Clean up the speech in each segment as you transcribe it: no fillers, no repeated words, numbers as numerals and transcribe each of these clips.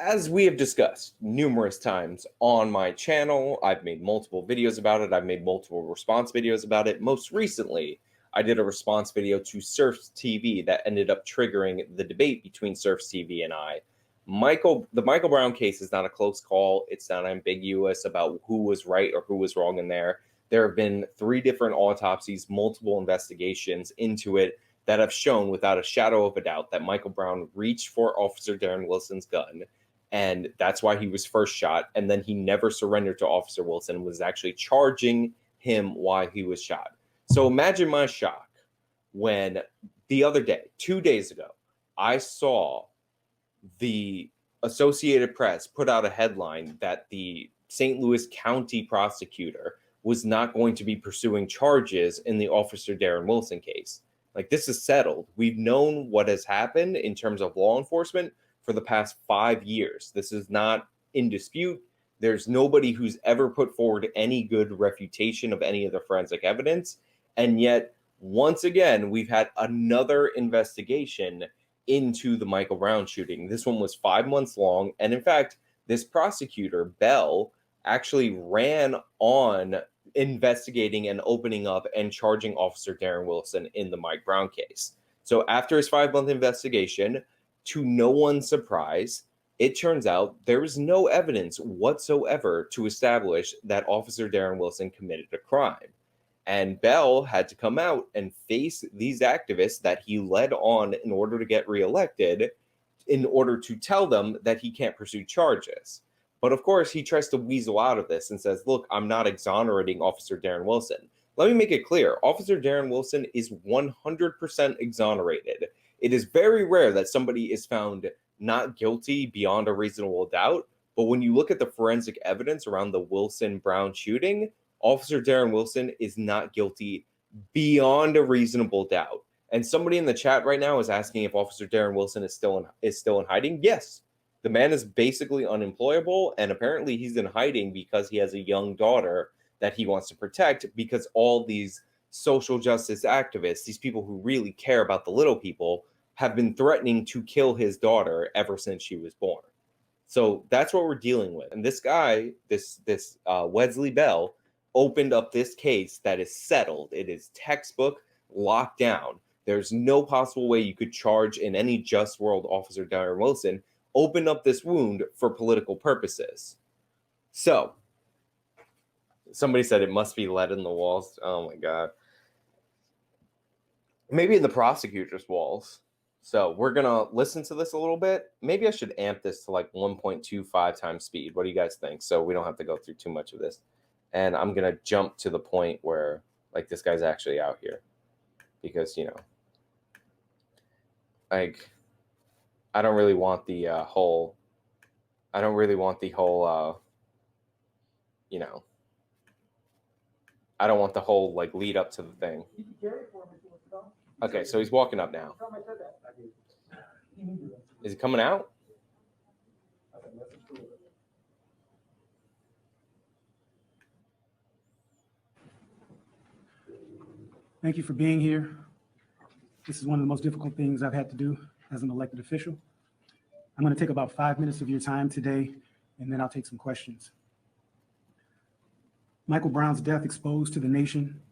As we have discussed numerous times on my channel, I've made multiple videos about it. I've made multiple response videos about it. Most recently, I did a response video to Surf's TV that ended up triggering the debate between Surf's TV and I. The Michael Brown case is not a close call. It's not ambiguous about who was right or who was wrong in there. There have been 3 different autopsies, multiple investigations into it that have shown without a shadow of a doubt that Michael Brown reached for Officer Darren Wilson's gun. And that's why he was first shot. And then he never surrendered to Officer Wilson, was actually charging him while he was shot. So imagine my shock when the other day, 2 days ago, I saw the Associated Press put out a headline that the St. Louis County prosecutor was not going to be pursuing charges in the Officer Darren Wilson case. Like, this is settled. We've known what has happened in terms of law enforcement for the past 5 years. This is not in dispute. There's nobody who's ever put forward any good refutation of any of the forensic evidence. And yet, once again, we've had another investigation into the Michael Brown shooting. This one was 5 months long. And in fact, this prosecutor, Bell, actually ran on investigating and opening up and charging Officer Darren Wilson in the Mike Brown case. So after his 5-month investigation, to no one's surprise, it turns out there is no evidence whatsoever to establish that Officer Darren Wilson committed a crime. And Bell had to come out and face these activists that he led on in order to get reelected, in order to tell them that he can't pursue charges. But of course, he tries to weasel out of this and says, look, I'm not exonerating Officer Darren Wilson. Let me make it clear. Officer Darren Wilson is 100% exonerated. It is very rare that somebody is found not guilty beyond a reasonable doubt. But when you look at the forensic evidence around the Wilson-Brown shooting, Officer Darren Wilson is not guilty beyond a reasonable doubt. And somebody in the chat right now is asking if Officer Darren Wilson is still in hiding. Yes, the man is basically unemployable, and apparently he's in hiding because he has a young daughter that he wants to protect, because all these social justice activists, these people who really care about the little people, have been threatening to kill his daughter ever since she was born. So that's what we're dealing with. And this guy, this Wesley Bell, opened up this case that is settled. It is textbook, locked down. There's no possible way you could charge in any just world Officer Darren Wilson. Open up this wound for political purposes. So, somebody said it must be lead in the walls. Oh my God. Maybe in the prosecutor's walls. So we're going to listen to this a little bit. Maybe I should amp this to like 1.25 times speed. What do you guys think? So we don't have to go through too much of this. And I'm going to jump to the point where like this guy's actually out here. Because, you know, like, I don't really want the whole, you know, I don't want the whole like lead up to the thing. Okay, so he's walking up now. Is he coming out? Thank you for being here. This is one of the most difficult things I've had to do as an elected official. I'm going to take about 5 minutes of your time today, and then I'll take some questions. Michael Brown's death exposed to the nation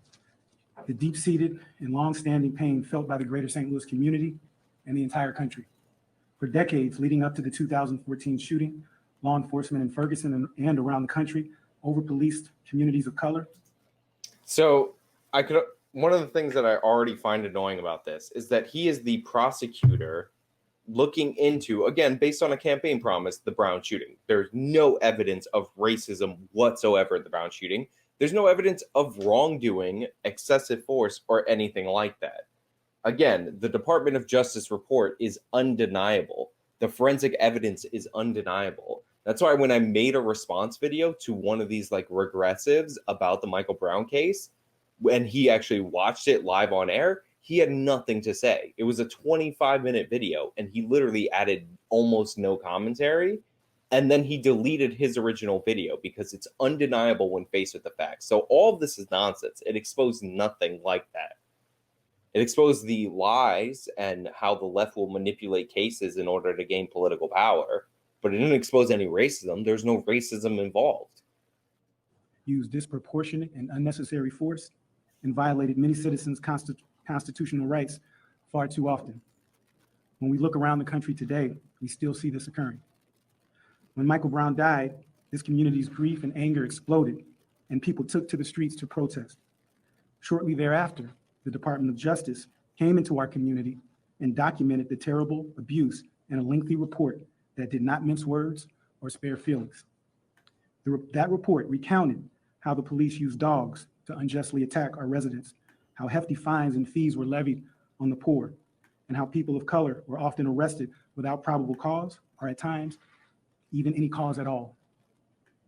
the deep-seated and long-standing pain felt by the greater St. Louis community and the entire country. For decades leading up to the 2014 shooting, law enforcement in Ferguson and around the country over-policed communities of color. So one of the things that I already find annoying about this is that he is the prosecutor looking into, again, based on a campaign promise, the Brown shooting. There's no evidence of racism whatsoever in the Brown shooting. There's no evidence of wrongdoing, excessive force, or anything like that. Again, the Department of Justice report is undeniable. The forensic evidence is undeniable. That's why when I made a response video to one of these like regressives about the Michael Brown case, when he actually watched it live on air, he had nothing to say. It was a 25-minute video, and he literally added almost no commentary. And then he deleted his original video because it's undeniable when faced with the facts. So all of this is nonsense. It exposed nothing like that. It exposed the lies and how the left will manipulate cases in order to gain political power. but it didn't expose any racism. There's no racism involved. Used disproportionate and unnecessary force and violated many citizens' constitutional rights far too often. When we look around the country today, we still see this occurring. When Michael Brown died, this community's grief and anger exploded, and people took to the streets to protest. Shortly thereafter, the Department of Justice came into our community and documented the terrible abuse in a lengthy report that did not mince words or spare feelings. That report recounted how the police used dogs to unjustly attack our residents, how hefty fines and fees were levied on the poor, and how people of color were often arrested without probable cause, or at times, even any cause at all.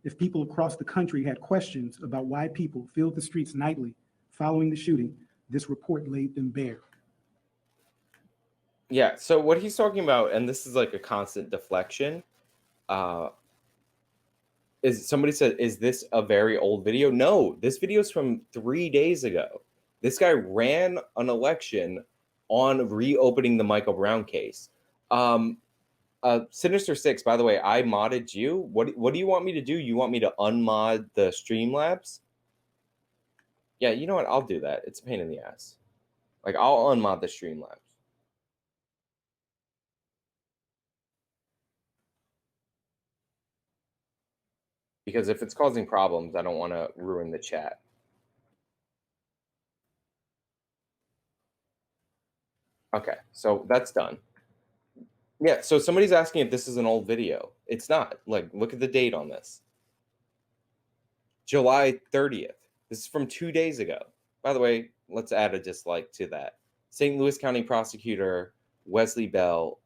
If people across the country had questions about why people filled the streets nightly following the shooting, this report laid them bare. Yeah, so what he's talking about, and this is like a constant deflection, is somebody said, is this a very old video? No, this video is from 3 days ago. This guy ran an election on reopening the Michael Brown case. Sinister Six, by the way, I modded you. What do you want me to do? You want me to unmod the Streamlabs? Yeah, you know what? I'll do that. It's a pain in the ass. Like, I'll unmod the Streamlabs. Because if it's causing problems, I don't want to ruin the chat. Okay, so that's done. Yeah, so somebody's asking if this is an old video. It's not. Like, look at the date on this. July 30th. This is from 2 days ago. By the way, let's add a dislike to that. St. Louis County Prosecutor Wesley Bell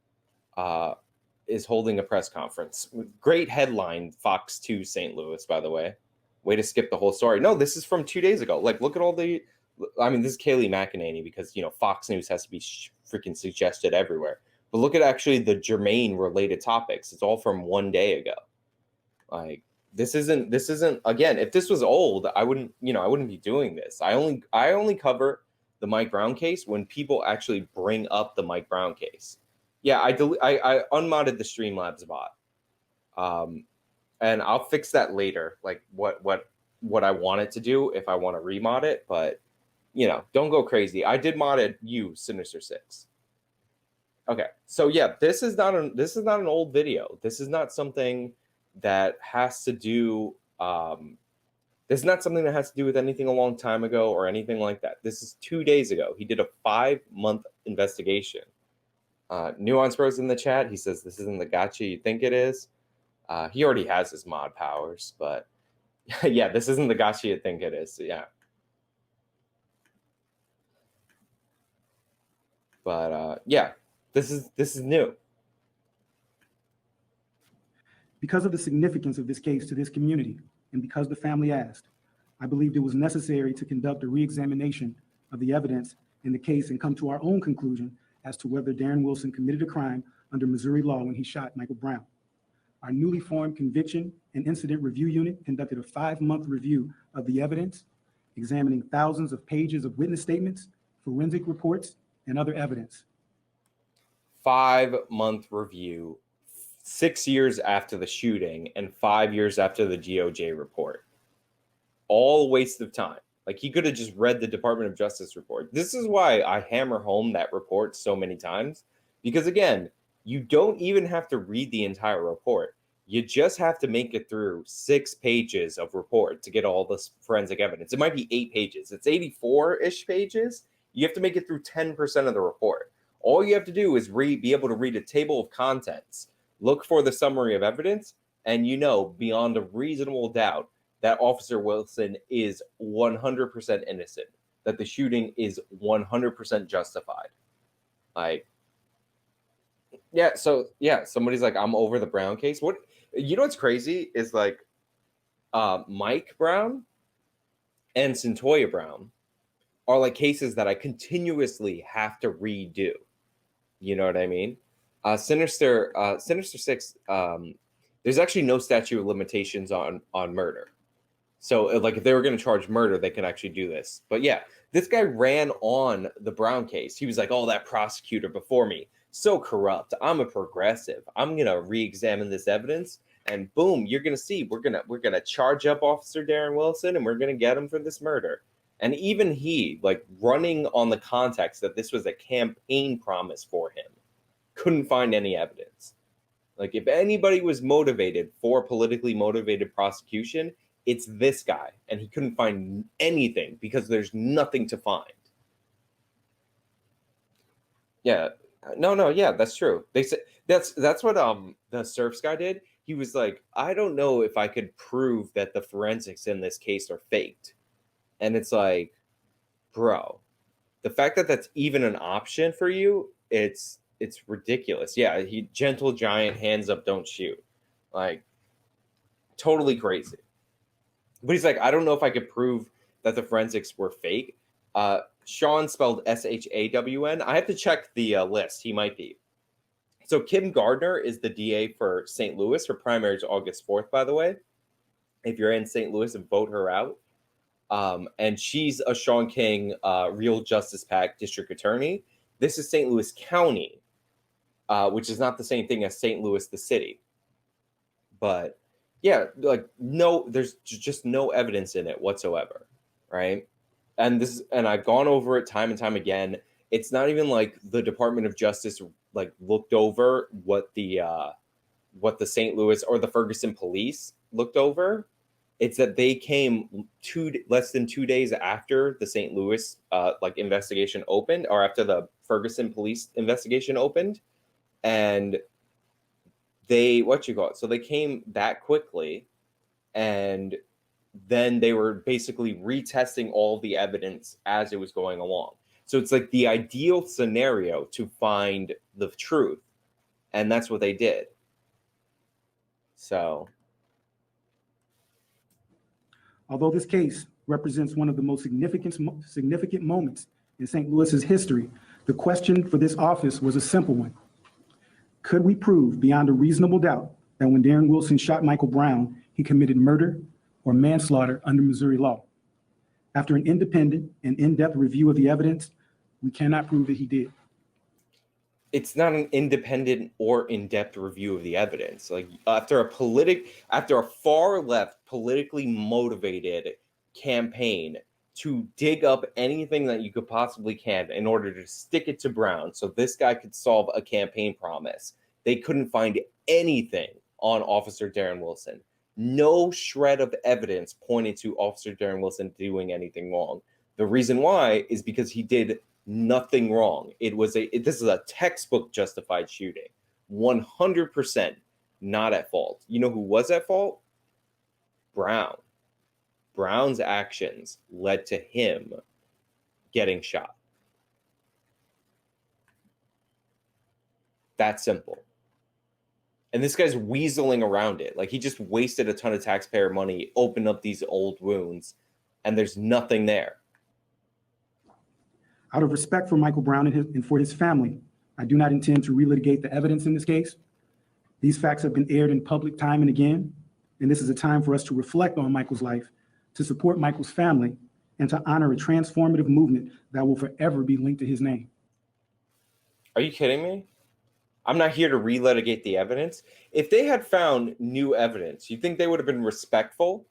is holding a press conference. Great headline, Fox 2 St. Louis, by the way. Way to skip the whole story. No, this is from 2 days ago. Like, look at all the... I mean, this is Kayleigh McEnany because, you know, Fox News has to be freaking suggested everywhere. But look at actually the germane related topics. It's all from 1 day ago. Like, this isn't again, if this was old, I wouldn't be doing this. I only cover the Mike Brown case when people actually bring up the Mike Brown case. Yeah, I unmodded the Streamlabs bot. And I'll fix that later, like what I want it to do if I want to remod it, but you know, don't go crazy. I did mod it, you Sinister Six. Okay, so yeah, this is not an old video. This is not something that has to do this is not something that has to do with anything a long time ago or anything like that. This is 2 days ago. He did a 5-month investigation. Nuance Bros in the chat, he says this isn't the gotcha you think it is. He already has his mod powers, but yeah, this isn't the gotcha you think it is. So yeah. But yeah, this is new. Because of the significance of this case to this community, and because the family asked, I believed it was necessary to conduct a re-examination of the evidence in the case and come to our own conclusion as to whether Darren Wilson committed a crime under Missouri law when he shot Michael Brown. Our newly formed Conviction and Incident Review Unit conducted a 5-month review of the evidence, examining thousands of pages of witness statements, forensic reports, and other evidence. 5-month review, 6 years after the shooting and 5 years after the DOJ report. All a waste of time. Like, he could have just read the Department of Justice report. This is why I hammer home that report so many times, because again, you don't even have to read the entire report. You just have to make it through 6 pages of report to get all this forensic evidence. It might be 8 pages. It's 84-ish pages. You have to make it through 10% of the report. All you have to do is be able to read a table of contents, look for the summary of evidence, and you know beyond a reasonable doubt that Officer Wilson is 100% innocent, that the shooting is 100% justified. Like, yeah, so yeah, somebody's like, I'm over the Brown case. What, you know what's crazy is like Mike Brown and Centoya Brown are like cases that I continuously have to redo. You know what I mean? Sinister Six, there's actually no statute of limitations on murder. So like if they were going to charge murder, they could actually do this. But yeah, this guy ran on the Brown case. He was like, oh, that prosecutor before me so corrupt. I'm a progressive. I'm gonna re-examine this evidence, and boom, you're gonna see we're gonna charge up Officer Darren Wilson, and we're gonna get him for this murder. And even he, like running on the context that this was a campaign promise for him, couldn't find any evidence. Like if anybody was motivated for politically motivated prosecution, it's this guy, and he couldn't find anything because there's nothing to find. Yeah, no, yeah, that's true. They said that's what the Surfs guy did. He was like, I don't know if I could prove that the forensics in this case are faked, and it's like, bro, the fact that that's even an option for you, it's ridiculous. Yeah, he gentle giant, hands up, don't shoot, like totally crazy. But he's like, I don't know if I could prove that the forensics were fake. Sean spelled Shawn. I have to check the list. He might be. So Kim Gardner is the DA for St. Louis. Her primary is August 4th, by the way. If you're in St. Louis, and vote her out. And she's a Sean King Real Justice PAC district attorney. This is St. Louis County, which is not the same thing as St. Louis, the city. But yeah, like no, there's just no evidence in it whatsoever, right? And I've gone over it time and time again. It's not even like the Department of Justice like looked over what the St. Louis or the Ferguson police looked over. It's that they came less than 2 days after the St. Louis like investigation opened, or after the Ferguson police investigation opened, and they so they came that quickly, and then they were basically retesting all the evidence as it was going along. So it's like the ideal scenario to find the truth, and that's what they did. So, Although this case represents one of the most significant moments in St. Louis's history, the question for this office was a simple one. Could we prove beyond a reasonable doubt that when Darren Wilson shot Michael Brown, he committed murder or manslaughter under Missouri law? After an independent and in-depth review of the evidence, we cannot prove that he did. It's not an independent or in-depth review of the evidence. Like after a far left politically motivated campaign to dig up anything that you could possibly can in order to stick it to Brown so this guy could solve a campaign promise, they couldn't find anything on Officer Darren Wilson. No shred of evidence pointed to Officer Darren Wilson doing anything wrong. The reason why is because he did nothing wrong. This is a textbook justified shooting. 100% not at fault. You know who was at fault? Brown. Brown's actions led to him getting shot. That simple. And this guy's weaseling around it. Like he just wasted a ton of taxpayer money, opened up these old wounds, and there's nothing there. Out of respect for Michael Brown and for his family, I do not intend to relitigate the evidence in this case. These facts have been aired in public time and again, and this is a time for us to reflect on Michael's life, to support Michael's family, and to honor a transformative movement that will forever be linked to his name. Are you kidding me? I'm not here to relitigate the evidence. If they had found new evidence, you think they would have been respectful?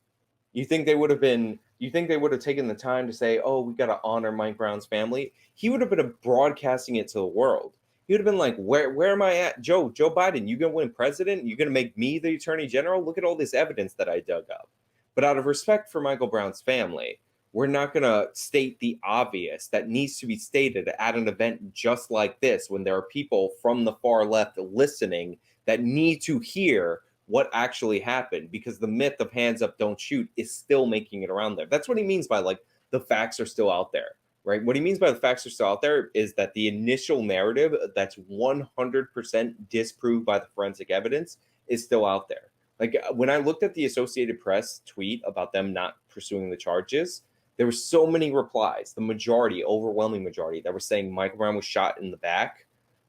You think they would have taken the time to say, oh, we got to honor Mike Brown's family? He would have been broadcasting it to the world. He would have been like, where am I at? Joe Biden, you going to win president? You going to make me the attorney general? Look at all this evidence that I dug up. But out of respect for Michael Brown's family, we're not going to state the obvious that needs to be stated at an event just like this, when there are people from the far left listening that need to hear what actually happened, because the myth of hands up, don't shoot is still making it around there. That's what he means by like the facts are still out there, right? What he means by the facts are still out there is that the initial narrative that's 100% disproved by the forensic evidence is still out there. Like when I looked at the Associated Press tweet about them not pursuing the charges, there were so many replies, the majority, overwhelming majority, that were saying Michael Brown was shot in the back,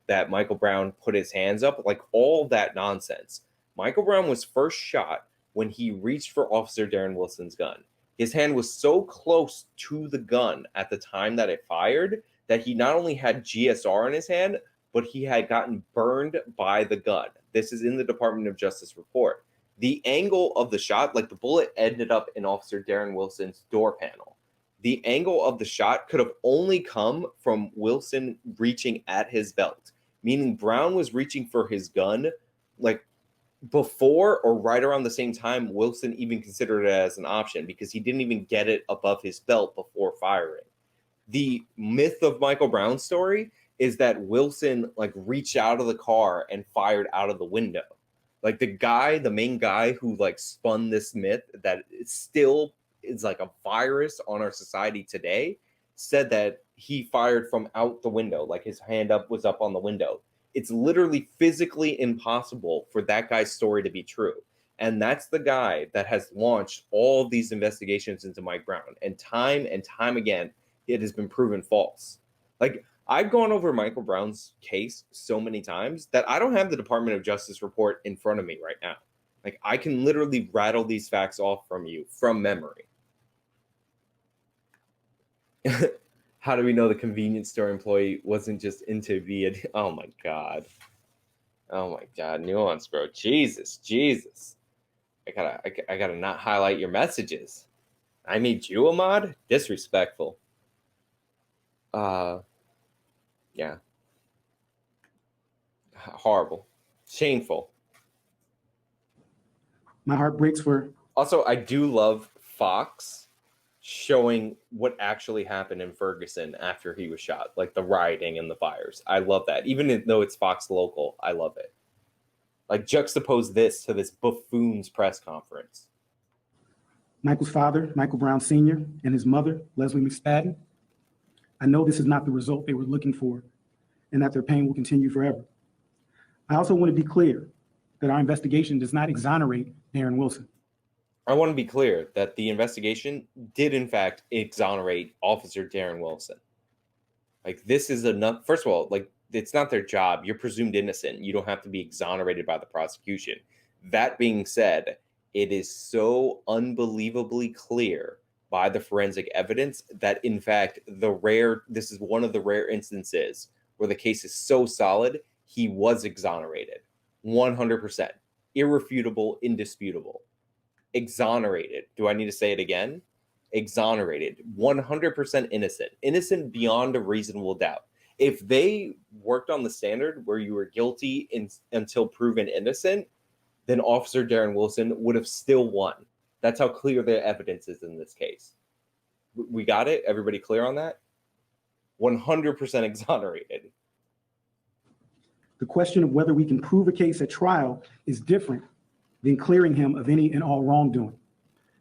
that Michael Brown put his hands up, like all that nonsense. Michael Brown was first shot when he reached for Officer Darren Wilson's gun. His hand was so close to the gun at the time that it fired that he not only had GSR in his hand, but he had gotten burned by the gun. This is in the Department of Justice report. The angle of the shot, like the bullet ended up in Officer Darren Wilson's door panel. The angle of the shot could have only come from Wilson reaching at his belt, meaning Brown was reaching for his gun like before or right around the same time Wilson even considered it as an option, because he didn't even get it above his belt before firing. The myth of Michael Brown's story is that Wilson like reached out of the car and fired out of the window. Like the main guy who like spun this myth that it still is like a virus on our society today, said that he fired from out the window, like his hand was up on the window. It's literally physically impossible for that guy's story to be true. And that's the guy that has launched all of these investigations into Mike Brown. And time again, it has been proven false. Like, I've gone over Michael Brown's case so many times that I don't have the Department of Justice report in front of me right now. Like, I can literally rattle these facts off from you from memory. How do we know the convenience store employee wasn't just into the... Oh my God. Nuance, bro. Jesus. I gotta not highlight your messages. I made you a mod? Disrespectful. Yeah. Horrible. Shameful. My heart breaks for... Also, I do love Fox showing what actually happened in Ferguson after he was shot, like the rioting and the fires. I love that. Even though it's Fox Local, I love it. Like, juxtapose this to this buffoon's press conference. Michael's father, Michael Brown Sr., and his mother, Leslie McSpadden. I know this is not the result they were looking for, and that their pain will continue forever. I also want to be clear that our investigation does not exonerate Darren Wilson. I want to be clear that the investigation did, in fact, exonerate Officer Darren Wilson. Like, this is enough. First of all, like, it's not their job. You're presumed innocent. You don't have to be exonerated by the prosecution. That being said, it is so unbelievably clear by the forensic evidence that, in fact, this is one of the rare instances where the case is so solid, he was exonerated. 100%. Irrefutable, indisputable. Exonerated. Do I need to say it again? Exonerated. 100% innocent. Innocent beyond a reasonable doubt. If they worked on the standard where you were guilty until proven innocent, then Officer Darren Wilson would have still won. That's how clear the evidence is in this case. We got it? Everybody clear on that? 100% exonerated. The question of whether we can prove a case at trial is different than clearing him of any and all wrongdoing.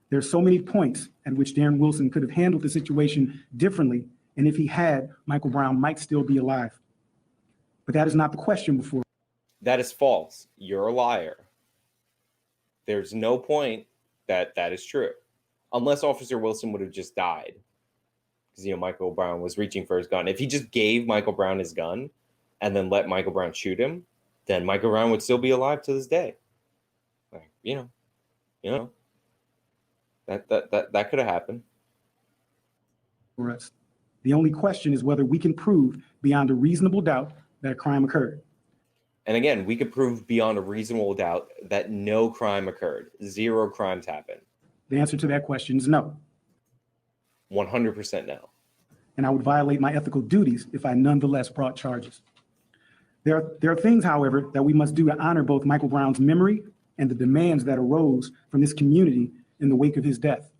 There are so many points at which Darren Wilson could have handled the situation differently, and if he had, Michael Brown might still be alive. But that is not the question before. That is false. You're a liar. There's no point that is true. Unless Officer Wilson would have just died. Because, Michael Brown was reaching for his gun. If he just gave Michael Brown his gun and then let Michael Brown shoot him, then Michael Brown would still be alive to this day. Like, that could have happened. For us. The only question is whether we can prove beyond a reasonable doubt that a crime occurred. And again, we could prove beyond a reasonable doubt that no crime occurred. 0 crimes happened. The answer to that question is no. 100% no. And I would violate my ethical duties if I nonetheless brought charges. There are things, however, that we must do to honor both Michael Brown's memory and the demands that arose from this community in the wake of his death.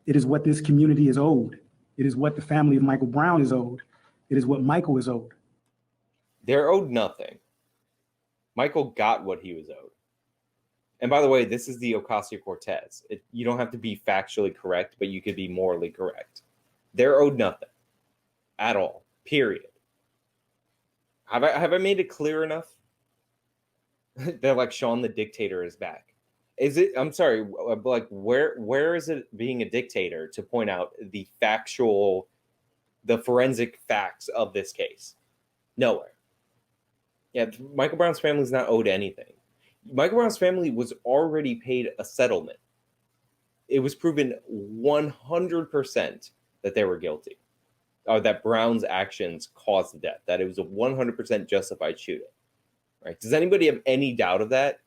It is what this community is owed. It is what the family of Michael Brown is owed. It is what Michael is owed. They're owed nothing. Michael got what he was owed. And by the way, this is the Ocasio-Cortez. You don't have to be factually correct, but you could be morally correct. They're owed nothing at all, period. Have I made it clear enough? They're like, Sean the dictator is back. Is it? I'm sorry. Like, where is it being a dictator to point out the forensic facts of this case? Nowhere. Yeah, Michael Brown's family is not owed anything. Michael Brown's family was already paid a settlement. It was proven 100% that they were guilty. that Brown's actions caused the death, that it was a 100% justified shooting. Right? Does anybody have any doubt of that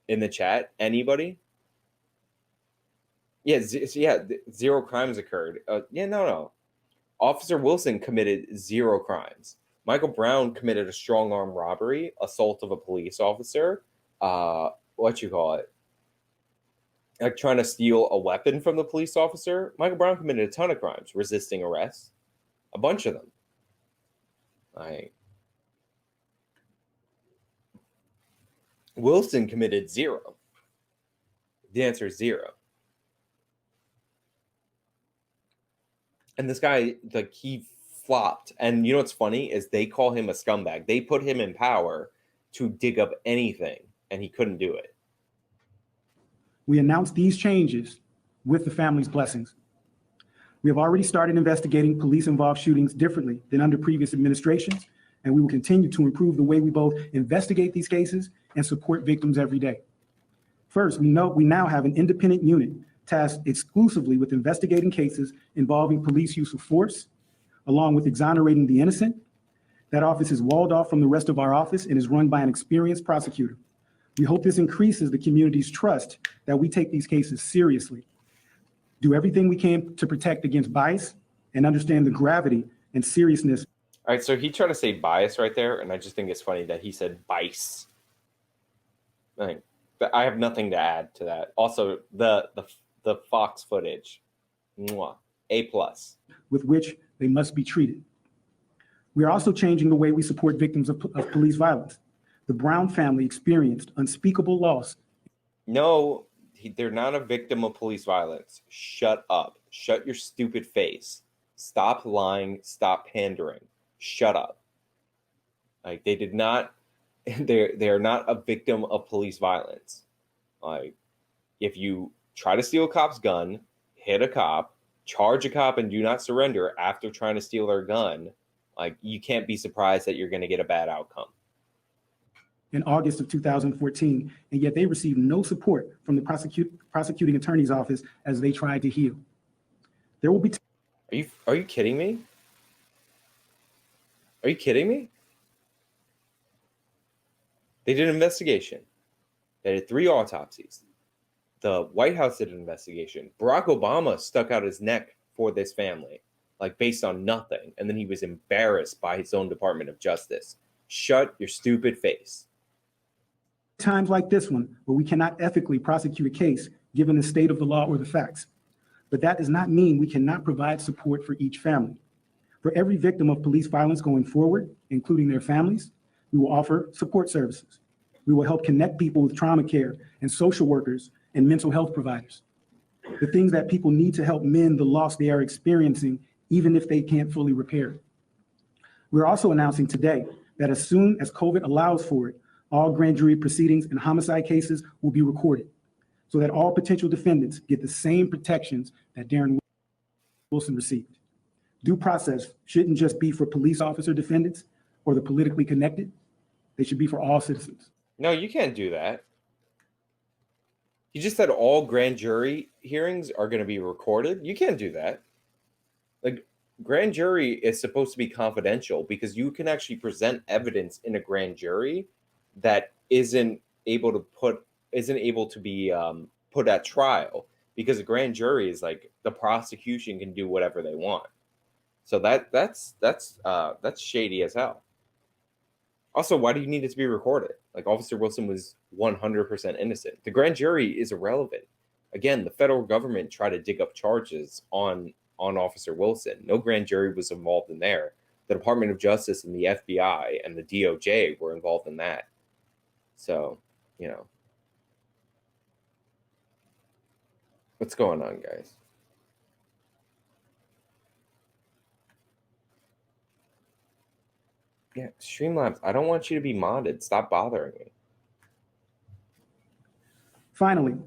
in the chat? Anybody? Yeah, zero crimes occurred. No. Officer Wilson committed zero crimes. Michael Brown committed a strong arm robbery, assault of a police officer, like trying to steal a weapon from the police officer. Michael Brown committed a ton of crimes, resisting arrest, a bunch of them. Wilson committed zero. The answer is zero. And this guy, like, he flopped. And you know what's funny is they call him a scumbag. They put him in power to dig up anything, and he couldn't do it. We announced these changes with the family's blessings. We have already started investigating police-involved shootings differently than under previous administrations, and we will continue to improve the way we both investigate these cases and support victims every day. First, we now have an independent unit tasked exclusively with investigating cases involving police use of force, along with exonerating the innocent. That office is walled off from the rest of our office and is run by an experienced prosecutor. We hope this increases the community's trust that we take these cases seriously, do everything we can to protect against bias, and understand the gravity and seriousness. All right, so he tried to say bias right there, and I just think it's funny that he said bice. I have nothing to add to that. Also, the Fox footage, A+. With which they must be treated. We are also changing the way we support victims of police violence. The Brown family experienced unspeakable loss. No, they're not a victim of police violence. Shut up. Shut your stupid face. Stop lying. Stop pandering. Shut up. Like, they did not, they are not a victim of police violence. Like, if you try to steal a cop's gun, hit a cop, charge a cop, and do not surrender after trying to steal their gun, like, you can't be surprised that you're going to get a bad outcome. In August of 2014, and yet they received no support from the prosecuting attorney's office as they tried to heal. There will be. Are you kidding me? Are you kidding me? They did an investigation. They did 3 autopsies. The White House did an investigation. Barack Obama stuck out his neck for this family, like, based on nothing. And then he was embarrassed by his own Department of Justice. Shut your stupid face. Times like this one, where we cannot ethically prosecute a case given the state of the law or the facts. But that does not mean we cannot provide support for each family. For every victim of police violence going forward, including their families, we will offer support services. We will help connect people with trauma care and social workers and mental health providers. The things that people need to help mend the loss they are experiencing, even if they can't fully repair it. We're also announcing today that as soon as COVID allows for it, all grand jury proceedings and homicide cases will be recorded so that all potential defendants get the same protections that Darren Wilson received. Due process shouldn't just be for police officer defendants or the politically connected. They should be for all citizens. No, you can't do that. You just said all grand jury hearings are going to be recorded. You can't do that. Like, grand jury is supposed to be confidential because you can actually present evidence in a grand jury that isn't able to be put at trial, because a grand jury is like, the prosecution can do whatever they want. So that's shady as hell. Also, why do you need it to be recorded? Like, Officer Wilson was 100% innocent. The grand jury is irrelevant. Again, the federal government tried to dig up charges on Officer Wilson. No grand jury was involved in there. The Department of Justice and the FBI and the DOJ were involved in that. So, you know, what's going on, guys? Yeah, Streamlabs, I don't want you to be modded. Stop bothering me. Finally,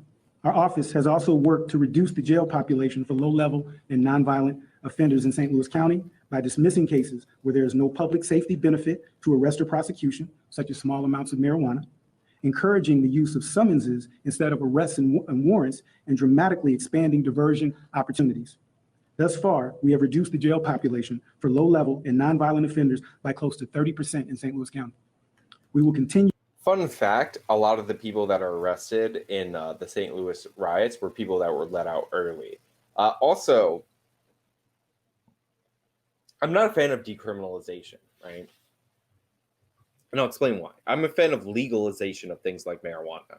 our office has also worked to reduce the jail population for low-level and nonviolent offenders in St. Louis County by dismissing cases where there is no public safety benefit to arrest or prosecution, such as small amounts of marijuana, encouraging the use of summonses instead of arrests and warrants, and dramatically expanding diversion opportunities. Thus far, we have reduced the jail population for low-level and nonviolent offenders by close to 30% in St. Louis County. We will continue. Fun fact, a lot of the people that are arrested in the St. Louis riots were people that were let out early. Also, I'm not a fan of decriminalization, right? And I'll explain why. I'm a fan of legalization of things like marijuana.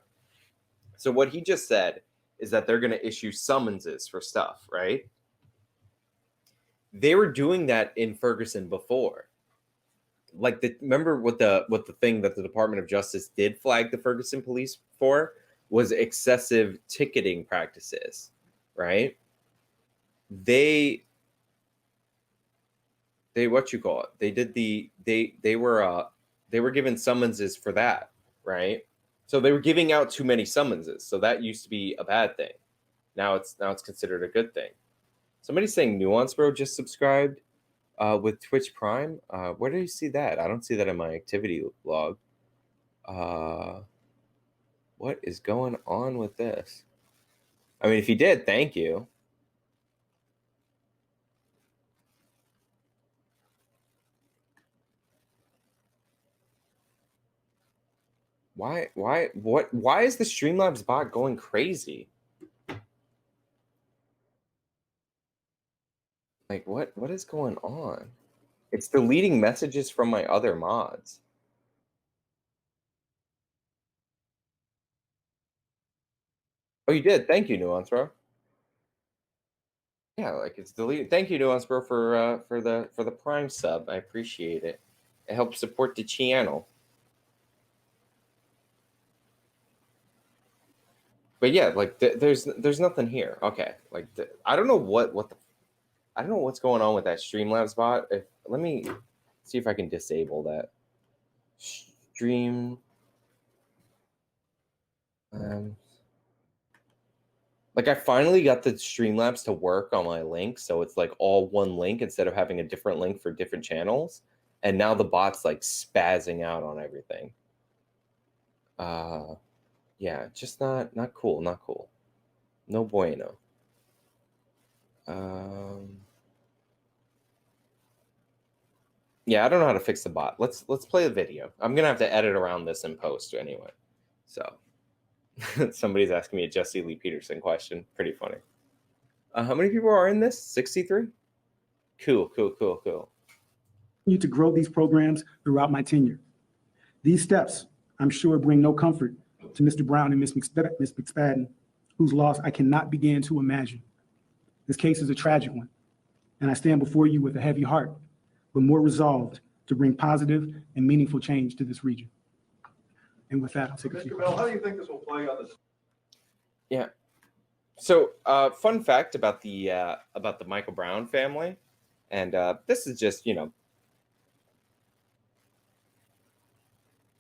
So what he just said is that they're going to issue summonses for stuff, right? They were doing that in Ferguson before. Like, remember what the thing that the Department of Justice did flag the Ferguson police for was excessive ticketing practices, right? They what you call it? They did they were given summonses for that, right? So they were giving out too many summonses. So that used to be a bad thing. Now it's considered a good thing. Somebody's saying Nuance Bro just subscribed with Twitch Prime. Where do you see that? I don't see that in my activity log. What is going on with this? I mean, if you did, thank you. Why is the Streamlabs bot going crazy? Like, what is going on? It's deleting messages from my other mods. Oh, you did? Thank you, Nuance Bro. Yeah, like it's deleted. Thank you, Nuance Bro, for the Prime sub. I appreciate it. It helps support the channel. But yeah, like there's nothing here. Okay, like I don't know I don't know what's going on with that Streamlabs bot. Let me see if I can disable that. Stream. Like I finally got the Streamlabs to work on my link, so it's like all one link instead of having a different link for different channels. And now the bot's like spazzing out on everything. Yeah, just not cool, not cool. No bueno. Yeah, I don't know how to fix the bot. Let's play the video. I'm gonna have to edit around this in post anyway. So somebody's asking me a Jesse Lee Peterson question. Pretty funny. How many people are in this? 63? Cool. Continue to grow these programs throughout my tenure. These steps, I'm sure, bring no comfort to Mr. Brown and Ms. McSpadden, whose loss I cannot begin to imagine. This case is a tragic one, and I stand before you with a heavy heart, but more resolved to bring positive and meaningful change to this region. And with that, I'll take a few questions. Mr. Bell, how do you think this will play on this? Yeah. So, fun fact about the Michael Brown family, and this is just, you know.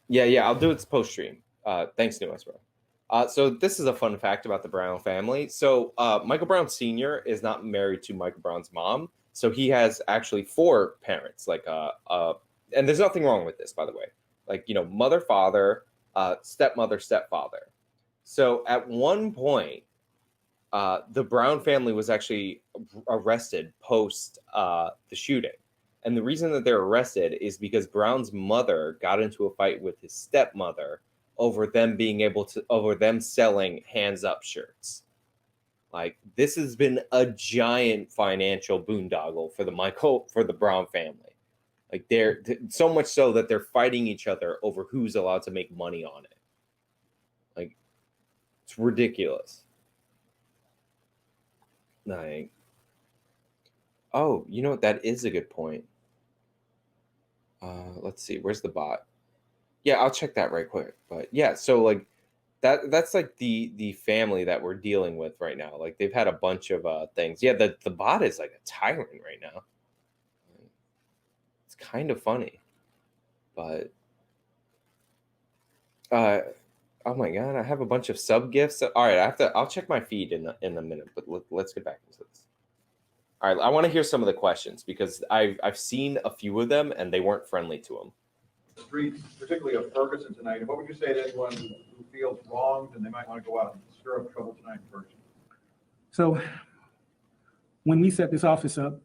Yeah, I'll do it post stream. Thanks, Nuance Bro. So this is a fun fact about the Brown family. So Michael Brown Sr. is not married to Michael Brown's mom, so he has actually 4 parents. Like, and there's nothing wrong with this, by the way. Like, you know, mother, father, stepmother, stepfather. So at one point, the Brown family was actually arrested post the shooting. And the reason that they're arrested is because Brown's mother got into a fight with his stepmother over them selling hands up shirts. Like, this has been a giant financial boondoggle for the Brown family. Like, they're so much so that they're fighting each other over who's allowed to make money on it. Like, it's ridiculous. Like, oh, you know what? That is a good point. Let's see. Where's the bot? Yeah, I'll check that right quick. But yeah, so like that's like the family that we're dealing with right now. Like, they've had a bunch of things. Yeah, the bot is like a tyrant right now. It's kind of funny, but oh my god, I have a bunch of sub gifts. All right, I'll check my feed in a minute. But let's get back into this. All right, I want to hear some of the questions because I've seen a few of them and they weren't friendly to him. Streets, particularly of Ferguson tonight, and what would you say to anyone who feels wronged and they might want to go out and stir up trouble tonight in Ferguson? So when we set this office up,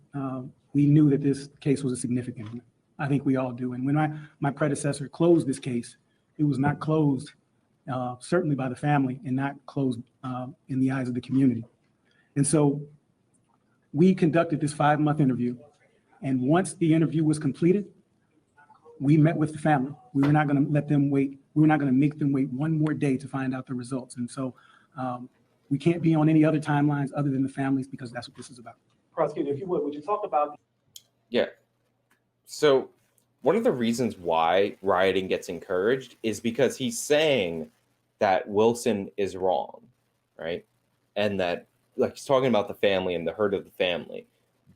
we knew that this case was a significant one. I think we all do. And when my predecessor closed this case, it was not closed certainly by the family and not closed in the eyes of the community. And so we conducted this 5-month interview. And once the interview was completed, we met with the family. We were not going to let them wait. We were not going to make them wait one more day to find out the results. And so we can't be on any other timelines other than the families, because that's what this is about. Prosecutor, if you would you talk about? Yeah. So one of the reasons why rioting gets encouraged is because he's saying that Wilson is wrong, right? And that, like, he's talking about the family and the hurt of the family,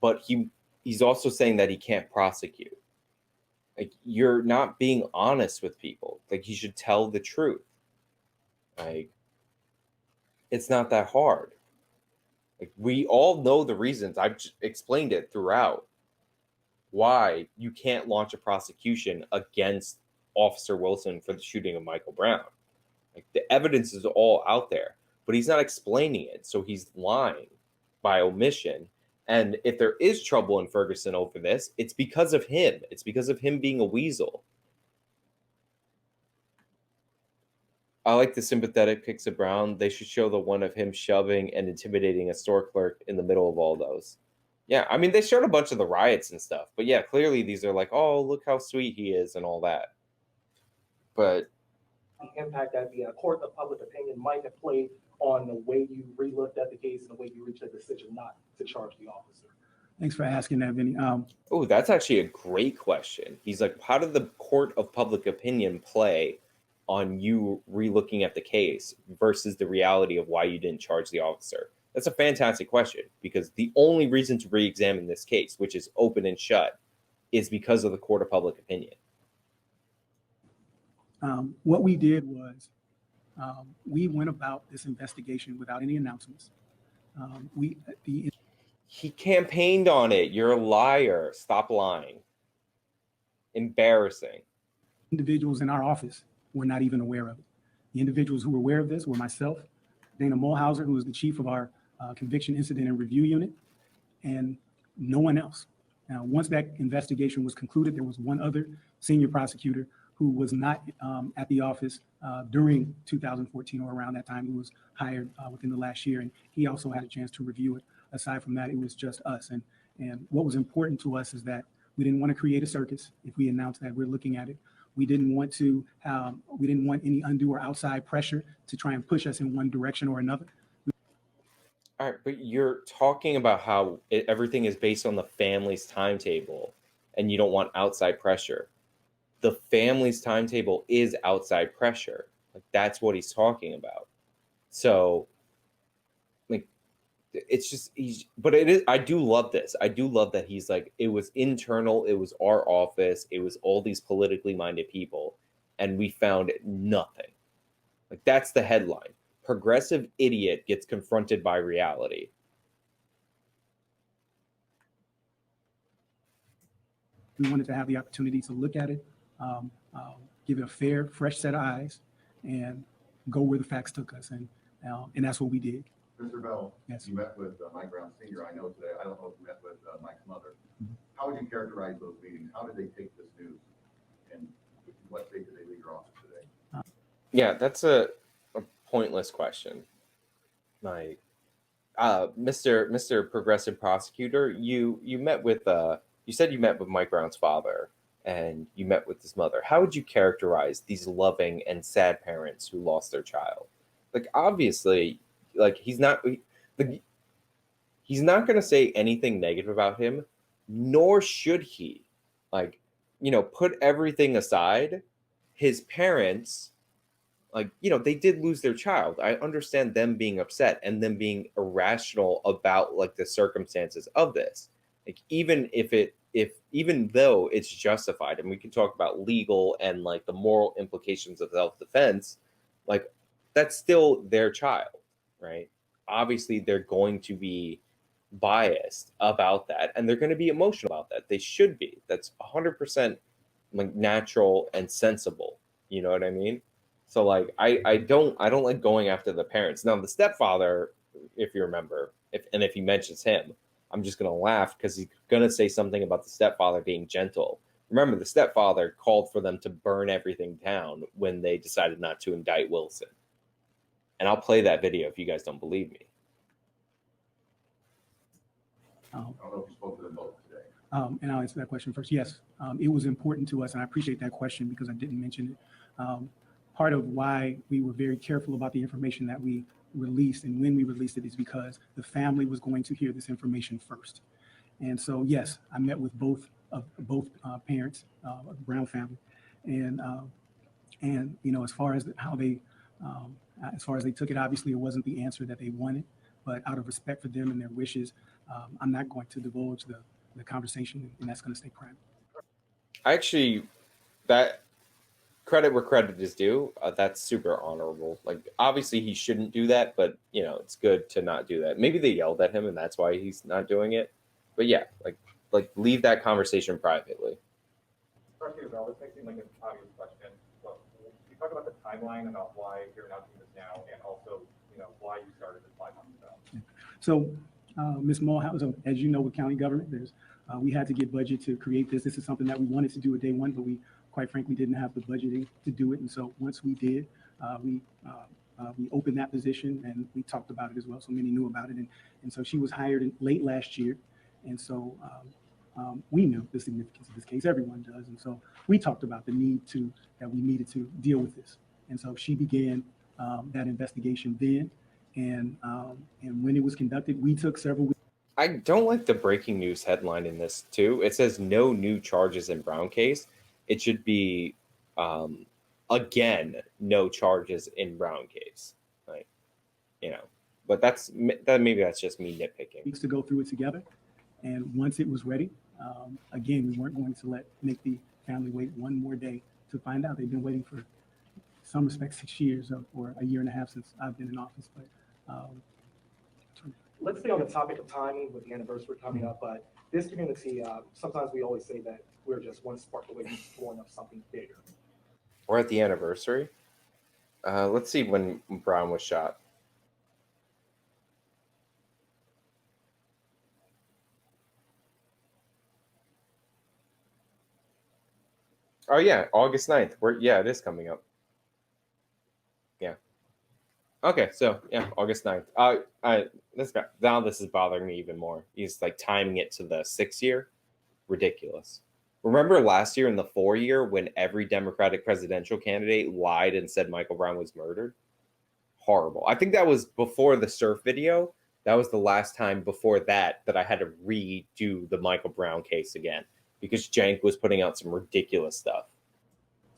but he's also saying that he can't prosecute. Like, you're not being honest with people. Like, you should tell the truth. Like, it's not that hard. Like, we all know the reasons. I've explained it throughout why you can't launch a prosecution against Officer Wilson for the shooting of Michael Brown. Like, the evidence is all out there, but he's not explaining it, so he's lying by omission. And if there is trouble in Ferguson over this, it's because of him. It's because of him being a weasel. I like the sympathetic pics of Brown. They should show the one of him shoving and intimidating a store clerk in the middle of all those. Yeah, I mean, they showed a bunch of the riots and stuff. But yeah, clearly these are like, oh, look how sweet he is and all that. But The impact that the court of public opinion might have played on the way you re-looked at the case and the way you reached a decision not to charge the officer. Thanks for asking that, Vinny. oh, that's actually a great question. He's like, how did the court of public opinion play on you re-looking at the case versus the reality of why you didn't charge the officer? That's a fantastic question, because the only reason to re-examine this case, which is open and shut, is because of the court of public opinion. What we did was we went about this investigation without any announcements. He campaigned on it. You're a liar. Stop lying. Embarrassing. Individuals in our office were not even aware of it. The individuals who were aware of this were myself, Dana Mulhauser, who is the chief of our conviction incident and review unit, and no one else. Now, once that investigation was concluded, there was one other senior prosecutor who was not at the office during 2014 or around that time, who was hired within the last year, and he also had a chance to review it. Aside from that, it was just us. And what was important to us is that we didn't want to create a circus if we announced that we're looking at it. We didn't want any undue or outside pressure to try and push us in one direction or another. All right, but you're talking about how everything is based on the family's timetable, and you don't want outside pressure. The family's timetable is outside pressure. Like, that's what he's talking about. So, like, it's just but it is. I do love this. I do love that he's like, it was internal. It was our office. It was all these politically minded people, and we found nothing. Like, that's the headline. Progressive idiot gets confronted by reality. We wanted to have the opportunity to look at it, give it a fair, fresh set of eyes, and go where the facts took us. And that's what we did. Mr. Bell, Yes. you met with Mike Brown Sr., I know today. I don't know if you met with Mike's mother. Mhm. How would you characterize those meetings? How did they take this news? And what state did they leave your office today? Yeah, that's a pointless question. Like, Mr. Progressive Prosecutor, you met with you said you met with Mike Brown's father and you met with his mother. How would you characterize these loving and sad parents who lost their child? Like, obviously, like, he's not going to say anything negative about him, nor should he. Like, put everything aside. His parents, like, they did lose their child. I understand them being upset and them being irrational about, like, the circumstances of this. Like, even though it's justified, and we can talk about legal and, like, the moral implications of self-defense, like, that's still their child, right? Obviously, they're going to be biased about that, and they're going to be emotional about that. They should be. That's 100% like natural and sensible. You know what I mean? So, like, I don't like going after the parents. Now, the stepfather, if you remember, if he mentions him, I'm just going to laugh because he's going to say something about the stepfather being gentle. Remember, the stepfather called for them to burn everything down when they decided not to indict Wilson. And I'll play that video if you guys don't believe me. I don't know if you spoke to them both today. And I'll answer that question first. Yes, it was important to us, and I appreciate that question because I didn't mention it. Part of why we were very careful about the information that we released and when we released it is because the family was going to hear this information first. And so, yes, I met with both parents of the Brown family, and you know, as far as how they took it, obviously it wasn't the answer that they wanted, but out of respect for them and their wishes, I'm not going to divulge the conversation, and that's going to stay private. That credit where credit is due. That's super honorable. Like, obviously he shouldn't do that, but you know, it's good to not do that. Maybe they yelled at him and that's why he's not doing it. But yeah, like leave that conversation privately. Prosecutor, this may seem like an obvious question, but can you talk about the timeline about why you're announcing this now, and also, you know, why you started this 5 months ago? So, Ms. Mulhouse, as you know, with county government, we had to get budget to create this. This is something that we wanted to do at day one, but we quite frankly didn't have the budgeting to do it. And so once we did, we opened that position and we talked about it as well. So many knew about it. And so she was hired late last year. And so we knew the significance of this case. Everyone does. And so we talked about the that we needed to deal with this. And so she began that investigation then. And when it was conducted, we took several weeks. I don't like the breaking news headline in this too. It says no new charges in Brown case. It should be, again, no charges in Brown case. Like, you know, but maybe that's just me nitpicking. Weeks to go through it together. And once it was ready, again, we weren't going to make the family wait one more day to find out. They've been waiting for some respects 6 years or a year and a half since I've been in office. But let's stay on the topic of timing with the anniversary coming up. But this community, sometimes we always say that we're just one spark away from blowing up something bigger. We're at the anniversary. Let's see when Brown was shot. Oh yeah, August 9th. Yeah, it is coming up. Yeah. Okay, so yeah, August 9th. This is bothering me even more. He's like timing it to the 6th year. Ridiculous. Remember last year in the 4 year when every Democratic presidential candidate lied and said Michael Brown was murdered? Horrible. I think that was before the surf video. That was the last time before that I had to redo the Michael Brown case again because Jank was putting out some ridiculous stuff.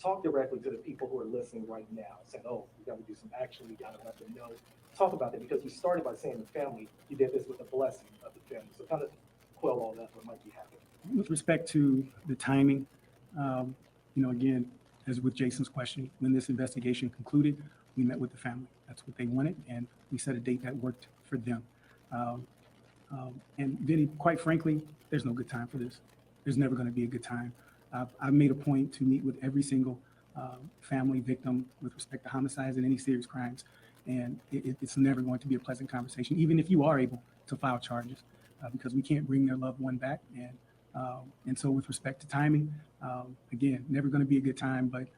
Talk directly to the people who are listening right now, saying, oh, we got to do some action, we got to let them know. Talk about that because you started by saying the family, you did this with the blessing of the family. So kind of quell all that, what might be happening. With respect to the timing, you know, again, as with Jason's question, when this investigation concluded, we met with the family. That's what they wanted, and we set a date that worked for them. And Vinny, quite frankly, there's no good time for this. There's never going to be a good time. I've made a point to meet with every single family victim with respect to homicides and any serious crimes, and it's never going to be a pleasant conversation, even if you are able to file charges, because we can't bring their loved one back. And so with respect to timing, again, never going to be a good time, but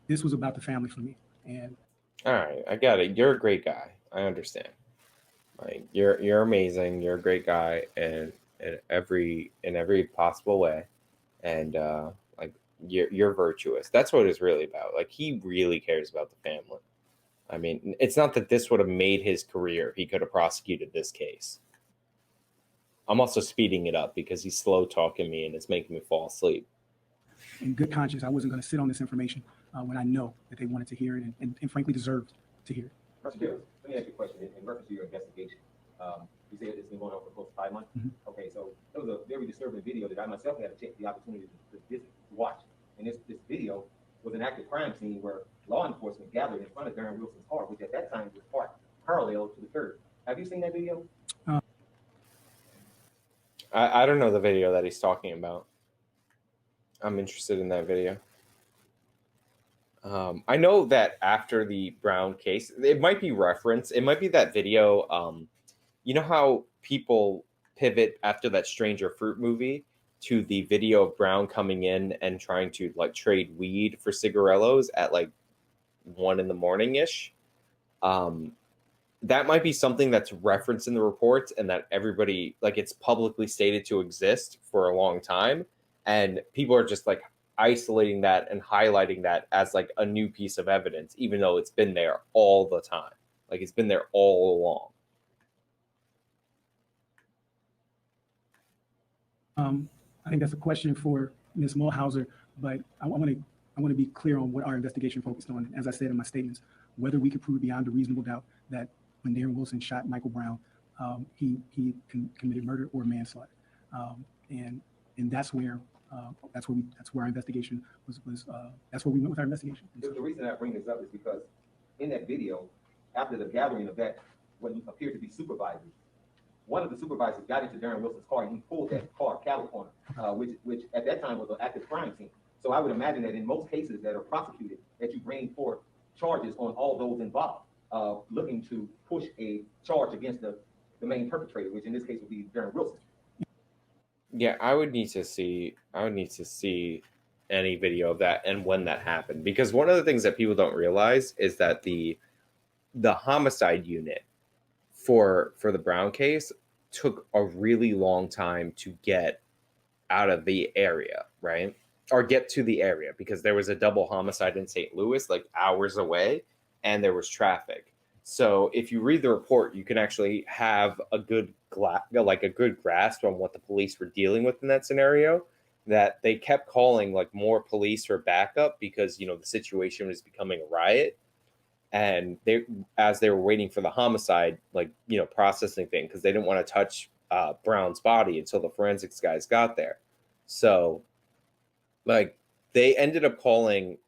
this was about the family for me. And all right, I got it. You're a great guy. I understand. Like you're amazing. You're a great guy in every possible way, and like you're virtuous. That's what it's really about. Like he really cares about the family. I mean, it's not that this would have made his career. He could have prosecuted this case. I'm also speeding it up because he's slow talking me and it's making me fall asleep. In good conscience, I wasn't going to sit on this information when I know that they wanted to hear it and frankly deserved to hear it. Prosecutor, let me ask you a question in reference to your investigation. You said it's been going on for close to 5 months. Mm-hmm. Okay, so it was a very disturbing video that I myself had the opportunity to visit, to watch. And this video was an active crime scene where law enforcement gathered in front of Darren Wilson's car, which at that time was parked parallel to the curb. Have you seen that video? I don't know the video that he's talking about. I'm interested in that video. I know that after the Brown case, it might be referenced. It might be that video. You know how people pivot after that Stranger Fruit movie to the video of Brown coming in and trying to like trade weed for cigarillos at like 1 a.m. ish. That might be something that's referenced in the reports and that everybody, like, it's publicly stated to exist for a long time. And people are just like isolating that and highlighting that as like a new piece of evidence, even though it's been there all the time. Like, it's been there all along. I think that's a question for Ms. Mulhauser, but I want to be clear on what our investigation focused on. As I said in my statements, whether we could prove beyond a reasonable doubt that when Darren Wilson shot Michael Brown, he committed murder or manslaughter, and that's where our investigation was. That's where we went with our investigation. The reason I bring this up is because in that video, after the gathering of that, what appeared to be supervisors, one of the supervisors got into Darren Wilson's car and he pulled that car cattle corner, which at that time was an active crime scene. So I would imagine that in most cases that are prosecuted, that you bring forth charges on all those involved, looking to push a charge against the main perpetrator, which in this case would be Darren Wilson. Yeah, I would need to see any video of that and when that happened, because one of the things that people don't realize is that the homicide unit for the Brown case took a really long time to get out of the area, right? Or get to the area, because there was a double homicide in St. Louis, like hours away, and there was traffic. So if you read the report, you can actually have a good grasp on what the police were dealing with in that scenario, that they kept calling like more police for backup because, you know, the situation was becoming a riot. And as they were waiting for the homicide, like, you know, processing thing, because they didn't want to touch Brown's body until the forensics guys got there. So, like, they ended up calling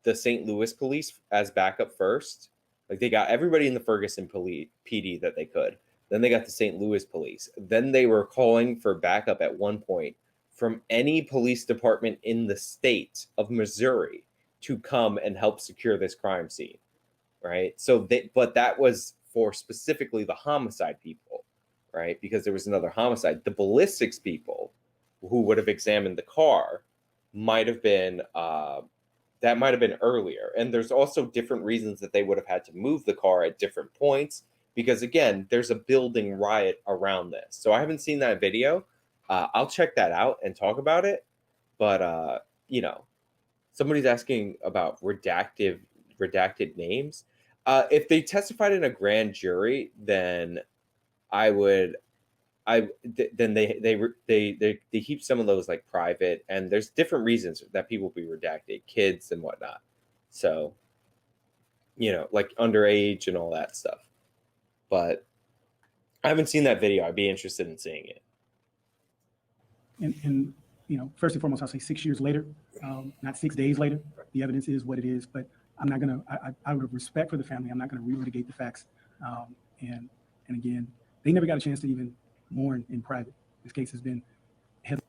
the St. Louis police as backup first. Like, they got everybody in the Ferguson PD that they could. Then they got the St. Louis police. Then they were calling for backup at one point from any police department in the state of Missouri to come and help secure this crime scene. Right. So but that was for specifically the homicide people, right? Because there was another homicide. The ballistics people who would have examined the car might have been earlier. And there's also different reasons that they would have had to move the car at different points, because again, there's a building riot around this. So I haven't seen that video. I'll check that out and talk about it. But you know, somebody's asking about redacted names. If they testified in a grand jury, then they keep some of those like private, and there's different reasons that people be redacted, kids and whatnot. So, you know, like underage and all that stuff. But I haven't seen that video. I'd be interested in seeing it. And you know, first and foremost, I'll say 6 years later, not 6 days later. The evidence is what it is, but I'm not going to, out of respect for the family, I'm not going to relitigate the facts. And again, they never got a chance to even mourn in private. This case has been heavily.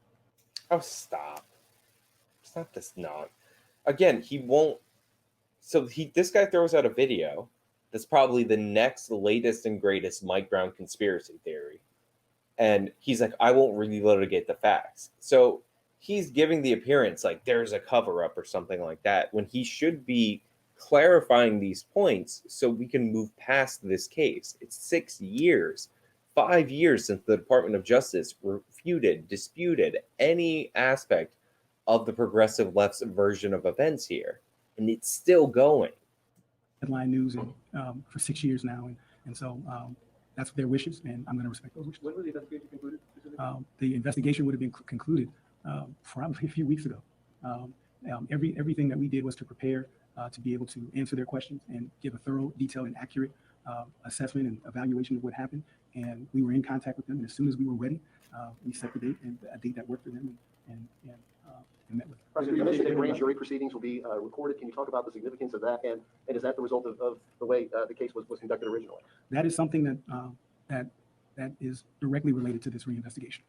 Oh, stop. Stop this. No. Again, he won't. So this guy throws out a video that's probably the next latest and greatest Mike Brown conspiracy theory. And he's like, I won't relitigate the facts. So he's giving the appearance like there's a cover up or something like that, when he should be clarifying these points so we can move past this case. It's 6 years, 5 years since the Department of Justice disputed any aspect of the progressive left's version of events here. And it's still going. Headline news for 6 years now. And so that's their wishes, and I'm going to respect those wishes. When was the investigation concluded? The investigation would have been concluded probably a few weeks ago. Everything that we did was to prepare to be able to answer their questions and give a thorough, detailed, and accurate assessment and evaluation of what happened. And we were in contact with them, and as soon as we were ready, we set the date, and a date that worked for them, and met with them. Prosecutor, you mentioned that grand jury proceedings will be recorded. Can you talk about the significance of that, and is that the result of the way the case was conducted originally? That is something that is directly related to this reinvestigation.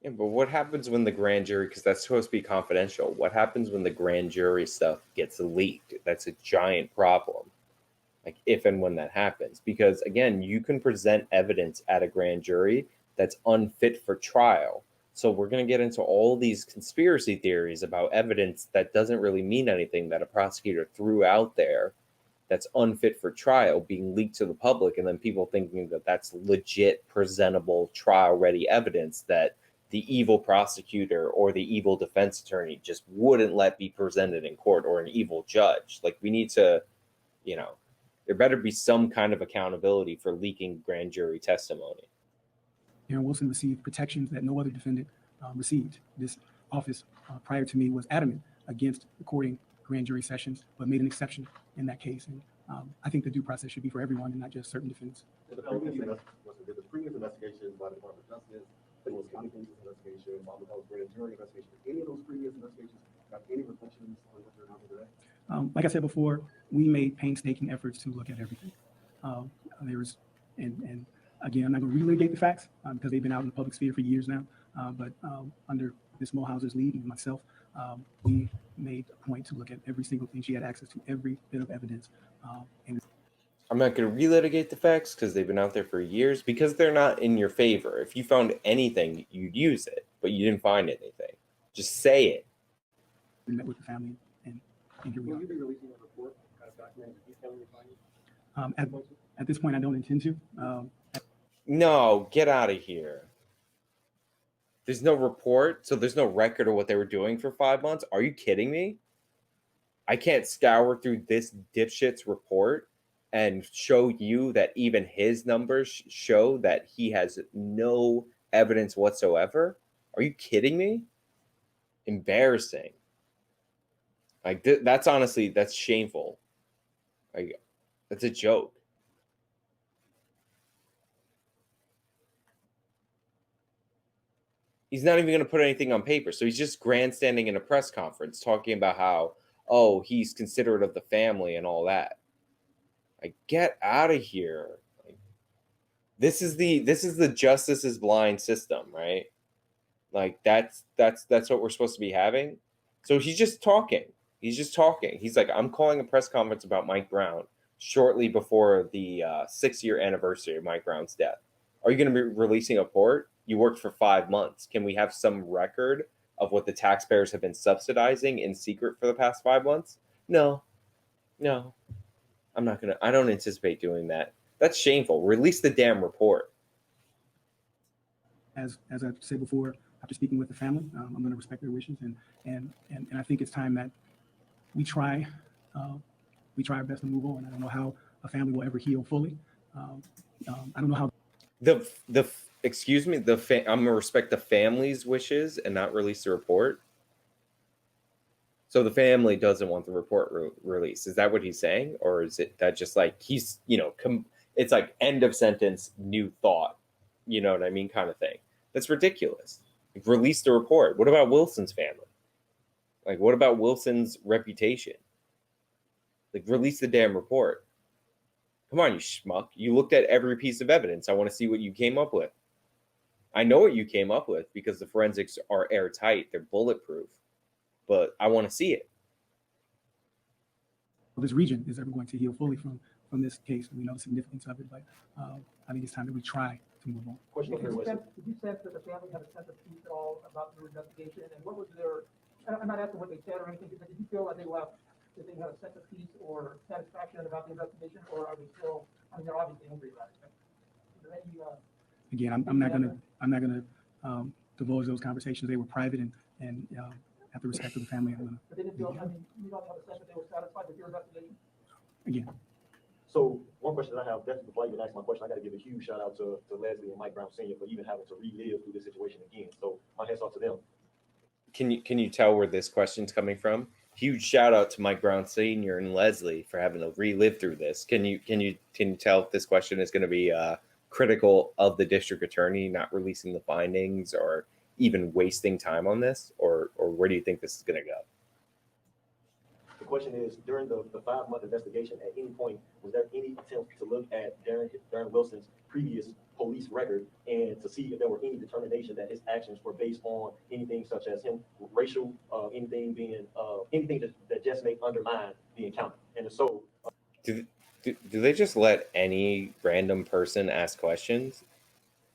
Yeah, but what happens when the grand jury, because that's supposed to be confidential, what happens when the grand jury stuff gets leaked? That's a giant problem, like if and when that happens. Because again, you can present evidence at a grand jury that's unfit for trial. So we're going to get into all these conspiracy theories about evidence that doesn't really mean anything, that a prosecutor threw out there, that's unfit for trial, being leaked to the public, and then people thinking that that's legit, presentable, trial-ready evidence that the evil prosecutor or the evil defense attorney just wouldn't let be presented in court, or an evil judge. Like, we need to, there better be some kind of accountability for leaking grand jury testimony. Darren Wilson received protections that no other defendant received. This office prior to me was adamant against recording grand jury sessions, but made an exception in that case. And I think the due process should be for everyone and not just certain defendants. The previous investigation by the Department of Justice, it was county police investigation, Mama House grand jury investigation. Any of those previous investigations got any reflections on what they're doing today? Like I said before, we made painstaking efforts to look at everything. There was, and again, I'm not going to relitigate the facts because they've been out in the public sphere for years now. But under Ms. Mulhauser's lead and myself, we made a point to look at every single thing. She had access to every bit of evidence. And I'm not going to relitigate the facts because they've been out there for years, because they're not in your favor. If you found anything, you'd use it, but you didn't find anything. Just say it. we met with the family, and here we are. Will you be releasing a report, kind of documenting the detailing your findings? At this point, I don't intend to. No, get out of here. There's no report, so there's no record of what they were doing for 5 months. Are you kidding me? I can't scour through this dipshit's report and show you that even his numbers show that he has no evidence whatsoever. Are you kidding me? Embarrassing. Like, that's honestly, that's shameful. Like, that's a joke. He's not even going to put anything on paper. So he's just grandstanding in a press conference talking about how, oh, he's considerate of the family and all that. Like, get out of here. Like, this is the justice is blind system, right? Like, that's what we're supposed to be having. So he's just talking. He's just talking. He's like, I'm calling a press conference about Mike Brown shortly before the 6-year anniversary of Mike Brown's death. Are you going to be releasing a report? You worked for 5 months. Can we have some record of what the taxpayers have been subsidizing in secret for the past 5 months? No. I'm not going to. I don't anticipate doing that. That's shameful. Release the damn report. As I've said before, after speaking with the family, I'm going to respect their wishes, and I think it's time that we try our best to move on. I don't know how a family will ever heal fully. I don't know how. Excuse me. I'm gonna respect the family's wishes and not release the report. So the family doesn't want the report released. Is that what he's saying, or is it that just like he's it's like end of sentence, new thought, you know what I mean, kind of thing? That's ridiculous. Like, release the report. What about Wilson's family? Like, what about Wilson's reputation? Like, release the damn report. Come on, you schmuck. You looked at every piece of evidence. I want to see what you came up with. I know what you came up with because the forensics are airtight. They're bulletproof. But I want to see it. This region is ever going to heal fully from this case. We know the significance of it, but I think it's time that we try to move on. Question Did here, Wesley. you sense that the family had a sense of peace at all about your investigation, and what was their? I'm not asking what they said or anything, but did you feel like they left? Did they have a sense of peace or satisfaction about the investigation, or are they still? I mean, they're obviously angry about it. Is there any, Again, I'm not gonna divulge those conversations. They were private, and have the respect of the family. but they didn't feel. I mean, you don't have a sense that they were satisfied with your investigation. Again, So one question I have, definitely before I even ask my question, I got to give a huge shout out to Leslie and Mike Brown Sr. for even having to relive through this situation again. So my hats off to them. Can you tell where this question's coming from? Huge shout out to Mike Brown Sr. and Leslie for having to relive through this. Can you tell if this question is going to be critical of the district attorney not releasing the findings or even wasting time on this, or where do you think this is going to go? The question is, during the 5-month investigation, at any point, was there any attempt to look at Darren Wilson's previous police record and to see if there were any determination that his actions were based on anything such as him racial, anything being anything that just may undermine the encounter? And if so, Do they just let any random person ask questions?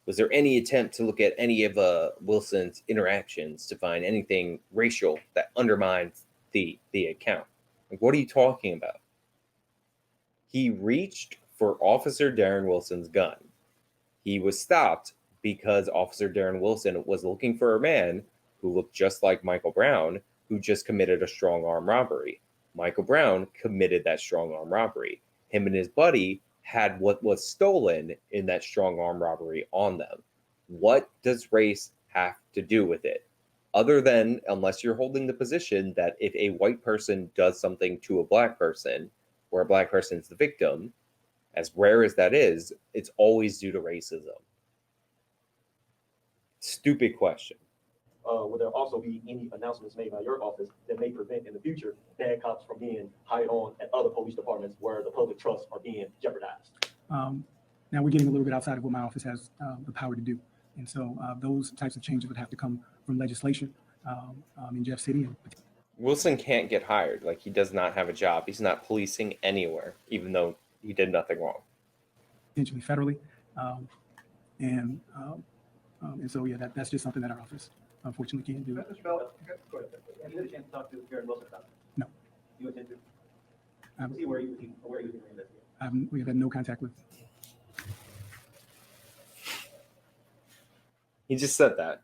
Was there any attempt to look at any of Wilson's interactions to find anything racial that undermines the account? Like, what are you talking about? He reached for Officer Darren Wilson's gun. He was stopped because Officer Darren Wilson was looking for a man who looked just like Michael Brown, who just committed a strong arm robbery. Michael Brown committed that strong arm robbery. Him and his buddy had what was stolen in that strong arm robbery on them. What does race have to do with it? Other than, unless you're holding the position that if a white person does something to a black person, where a black person is the victim, as rare as that is, it's always due to racism. Stupid question. Will there also be any announcements made by your office that may prevent in the future bad cops from being hired on at other police departments where the public trusts are being jeopardized? Now we're getting a little bit outside of what my office has the power to do. And so those types of changes would have to come from legislation in Jeff City. Wilson can't get hired. Like, he does not have a job. He's not policing anywhere, even though he did nothing wrong. Potentially federally. And so, yeah, that's just something that our office unfortunately can't do. Mr. Bell, go ahead. Have you had a chance to talk to Darren Wilson about it? No. You intend to? Um, See where you can investigate. We have had no contact with. He just said that.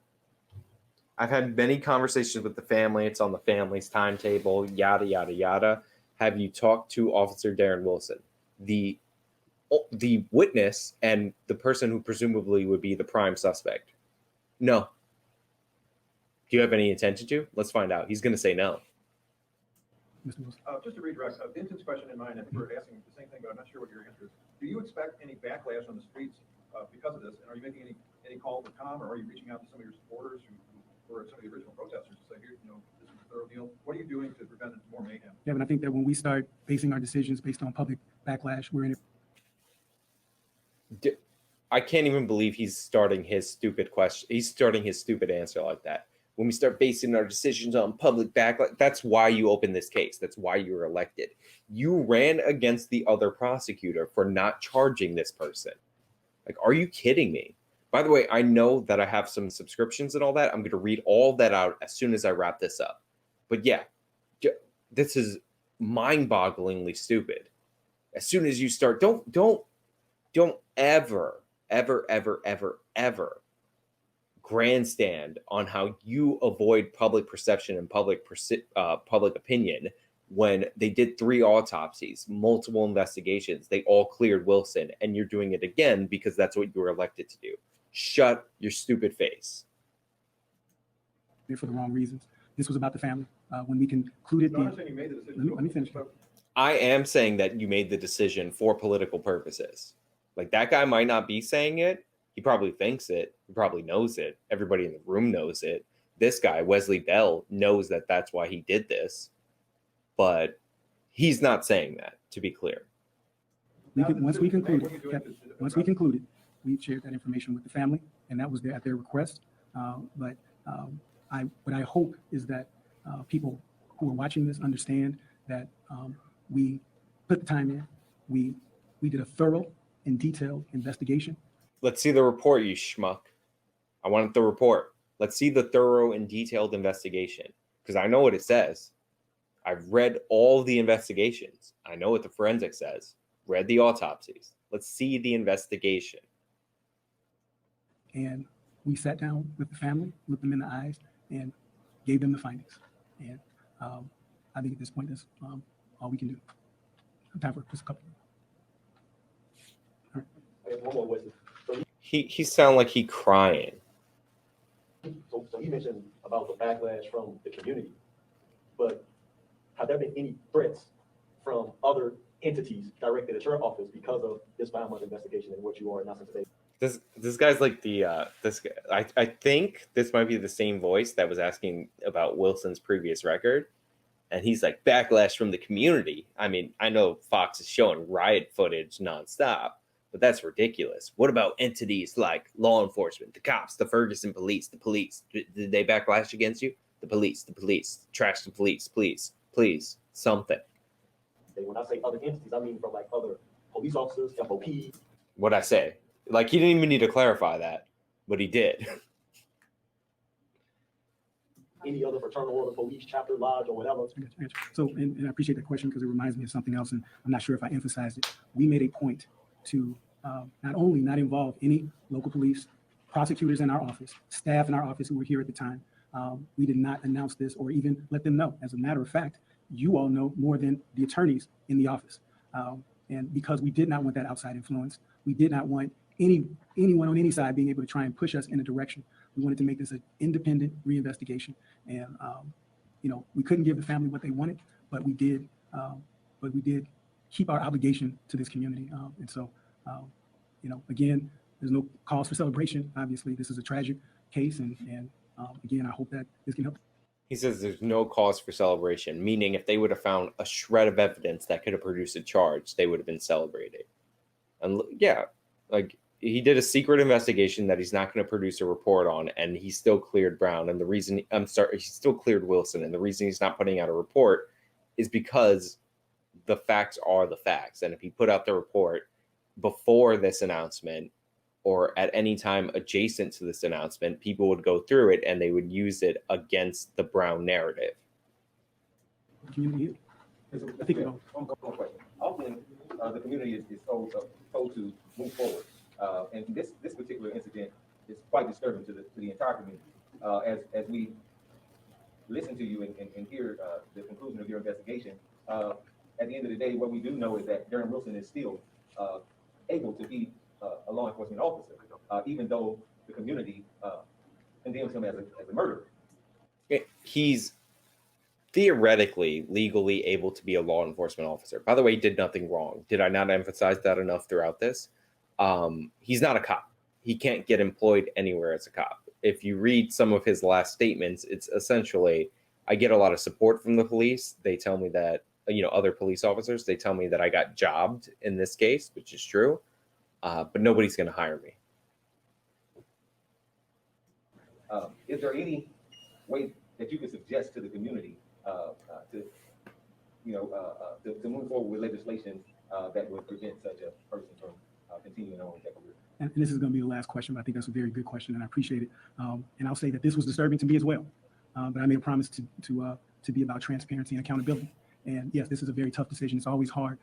I've had many conversations with the family. It's on the family's timetable, yada, yada, yada. Have you talked to Officer Darren Wilson? The witness and the person who presumably would be the prime suspect. No. Do you have any intention to? Let's find out. He's going to say no. Mr. Wilson. Just to redirect, Vincent's question in mind, I think we're asking the same thing, but I'm not sure what your answer is. Do you expect any backlash on the streets because of this? And are you making any calls to Tom, or are you reaching out to some of your supporters who were some of the original protesters to say, here, this is a thorough deal? What are you doing to prevent more mayhem? Yeah, and I think that when we start basing our decisions based on public backlash, we're in it. I can't even believe he's starting his stupid question. He's starting his stupid answer like that. When we start basing our decisions on public backlash, that's why you opened this case. That's why you were elected. You ran against the other prosecutor for not charging this person. Like, are you kidding me? By the way, I know that I have some subscriptions and all that. I'm going to read all that out as soon as I wrap this up. But yeah, this is mind-bogglingly stupid. As soon as you start, don't ever grandstand on how you avoid public perception and public opinion when they did 3 autopsies, multiple investigations. They all cleared Wilson, and you're doing it again because that's what you were elected to do. Shut your stupid face. For the wrong reasons. This was about the family. When we concluded No, I'm not saying you made the decision. Let me finish. I am saying that you made the decision for political purposes. Like, that guy might not be saying it. He probably thinks it. He probably knows it. Everybody in the room knows it. This guy, Wesley Bell, knows that that's why he did this. But he's not saying that, to be clear. Once we concluded, we shared that information with the family, and that was at their request. What I hope is that people who are watching this understand that we put the time in. We did a thorough and detailed investigation. Let's see the report, you schmuck. I want the report. Let's see the thorough and detailed investigation, because I know what it says. I've read all the investigations. I know what the forensic says. Read the autopsies. Let's see the investigation. And we sat down with the family, looked them in the eyes, and gave them the findings. And I think at this point, that's all we can do. Time for just a couple. I have one more, Wesley. He sound like he crying. So he mentioned about the backlash from the community, but have there been any threats from other entities directed at your office because of this 5-month investigation and what you are announcing today? This guy's like this guy. I think this might be the same voice that was asking about Wilson's previous record, and he's like, backlash from the community. I mean, I know Fox is showing riot footage nonstop, but that's ridiculous. What about entities like law enforcement, the cops, the Ferguson police, the police? Did they backlash against you? The police, trash the police, please, something. When I say other entities, I mean from like other police officers, FOP. What'd I say? Like, he didn't even need to clarify that. but he did. Any other fraternal order, police, chapter, lodge, or whatever. I got you. So, and I appreciate that question because it reminds me of something else, and I'm not sure if I emphasized it. We made a point to not only not involve any local police, prosecutors in our office, staff in our office who were here at the time. We did not announce this or even let them know. As a matter of fact, you all know more than the attorneys in the office. And because we did not want that outside influence, we did not want anyone on any side being able to try and push us in a direction. We wanted to make this an independent reinvestigation. And, we couldn't give the family what they wanted, but we did keep our obligation to this community. And so, again, there's no cause for celebration. Obviously, this is a tragic case. And again, I hope that this can help. He says there's no cause for celebration, meaning if they would have found a shred of evidence that could have produced a charge, they would have been celebrated. And yeah, like he did a secret investigation that he's not going to produce a report on, and he still cleared Brown. And the reason he still cleared Wilson. And the reason he's not putting out a report is because the facts are the facts. And if he put out the report before this announcement or at any time adjacent to this announcement, people would go through it and they would use it against the Brown narrative. Community. I think one question. Often the community is told to move forward. And this particular incident is quite disturbing to the entire community. As we listen to you and hear the conclusion of your investigation, at the end of the day, what we do know is that Darren Wilson is still able to be a law enforcement officer, even though the community condemns him as a murderer. He's theoretically legally able to be a law enforcement officer. By the way, he did nothing wrong. Did I not emphasize that enough throughout this? He's not a cop. He can't get employed anywhere as a cop. If you read some of his last statements, it's essentially, I get a lot of support from the police. They tell me that, other police officers, they tell me that I got jobbed in this case, which is true. But nobody's going to hire me. Is there any way that you could suggest to the community to move forward with legislation that would prevent such a person from continuing on with their career? And this is going to be the last question, but I think that's a very good question, and I appreciate it. And I'll say that this was disturbing to me as well. But I made a promise to be about transparency and accountability. And yes, this is a very tough decision. It's always hard.